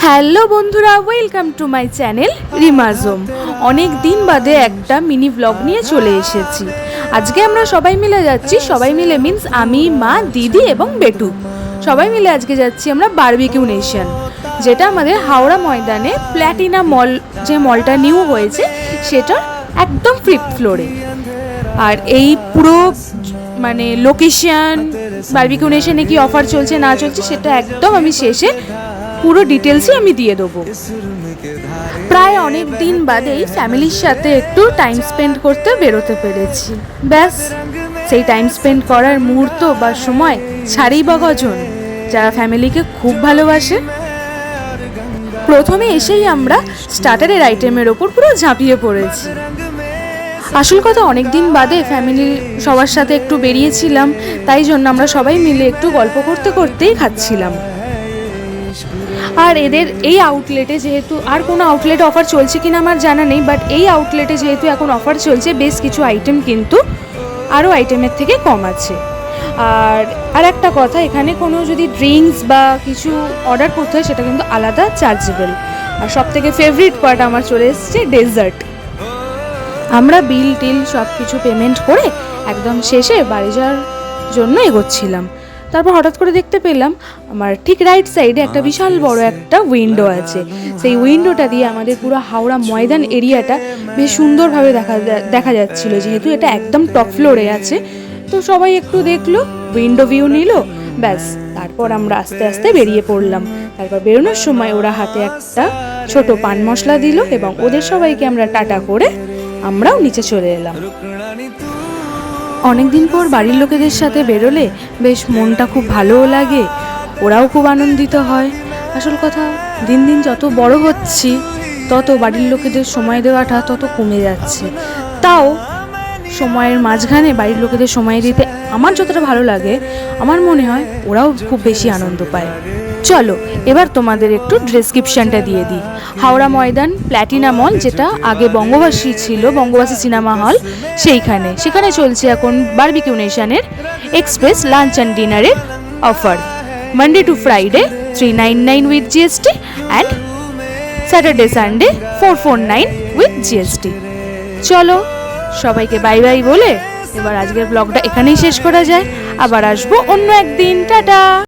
Hello বন্ধুরা, welcome to my channel রিমাজোম। অনেক দিন বাদে একটা মিনি ব্লগ নিয়ে চলে এসেছি। আজকে আমরা সবাই মিলে যাচ্ছি, সবাই মিলে মিন্স আমি, মা, দিদি এবং বেটু সবাই মিলে আজকে যাচ্ছি আমরা বারবিকিউ নেশন, যেটা আমাদের হাওড়া ময়দানে প্ল্যাটিনা মল, যে মলটা নিউ হয়েছে সেটার একদম ফিফথ ফ্লোরে। আর এই পুরো মানে লোকেশন, বারবিকিউ নেশনে কি অফার চলছে না চলছে সেটা একদম আমি শেষে পুরো ডিটেলসই আমি দিয়ে দেবো। প্রায় অনেক দিন বাদেই ফ্যামিলির সাথে একটু টাইম স্পেন্ড করতে বেরোতে পেরেছি। ব্যাস, সেই টাইম স্পেন্ড করার মুহূর্ত বা সময় ছাড়েই বা কজন যারা ফ্যামিলিকে খুব ভালোবাসে। প্রথমে এসেই আমরা স্টার্টারের আইটেমের ওপর পুরো ঝাঁপিয়ে পড়েছি। আসল কথা, অনেক দিন বাদে ফ্যামিলির সবার সাথে একটু বেরিয়েছিলাম, তাই জন্য আমরা সবাই মিলে একটু গল্প করতে করতেই খাচ্ছিলাম। আর এদের এই আউটলেটে যেহেতু আর কোনো আউটলেটে অফার চলছে কিনা আমার জানা নেই, বাট এই আউটলেটে যেহেতু এখন অফার চলছে, বেশ কিছু আইটেম কিন্তু আরও আইটেমের থেকে কম আছে। আর একটা কথা, এখানে কোনো যদি ড্রিঙ্কস বা কিছু অর্ডার করতে হয় সেটা কিন্তু আলাদা চার্জেবল। আর সব থেকে ফেভারিট পার্ট আমার চলে এসছে ডেজার্ট। আমরা বিল টিল সব কিছু পেমেন্ট করে একদম শেষে বাড়ি যাওয়ার জন্য এগোচ্ছিলাম। তারপর হঠাৎ করে দেখতে পেলাম আমার ঠিক রাইট সাইডে একটা বিশাল বড় একটা উইন্ডো আছে। সেই উইন্ডোটা দিয়ে আমাদের পুরো হাওড়া ময়দান এরিয়াটা বেশ সুন্দরভাবে দেখা যাচ্ছিল, যেহেতু এটা একদম টপ ফ্লোরে আছে। তো সবাই একটু দেখলো, উইন্ডো ভিউ নিল, ব্যাস। তারপর আমরা আস্তে আস্তে বেরিয়ে পড়লাম। তারপর বেরোনোর সময় ওরা হাতে একটা ছোট পান মশলা দিল এবং ওদের সবাইকে আমরা টাটা করে আমরাও নিচে চলে এলাম। অনেকদিন পর বাড়ির লোকেদের সাথে বেরোলে বেশ মনটা খুব ভালোও লাগে, ওরাও খুব আনন্দিত হয়। আসল কথা, দিন দিন যত বড় হচ্ছি তত বাড়ির লোকেদের সময় দেওয়াটা তত কমে যাচ্ছে। তাও সময়ের মাঝখানে বাড়ির লোকেদের সময় দিতে আমার যতটা ভালো লাগে, আমার মনে হয় ওরাও খুব বেশি আনন্দ পায়। চলো এবার তোমাদের একটু ডেসক্রিপশনটা দিয়ে দিই। হাওড়া ময়দান প্ল্যাটিনা মল, যেটা আগে বঙ্গবাসী ছিল, বঙ্গবাসী সিনেমা হল, সেখানে চলছে এখন বারবিকিউ নেশনের এক্সপ্রেস লাঞ্চ অ্যান্ড ডিনারের offer. Monday to Friday 399 with GST and Saturday Sunday 449 with GST. চলো সবাইকে বাই বাই বলে এবার আজকের ব্লগটা এখানেই শেষ করা যায়। আবার আসবো অন্য একদিন। টাটা।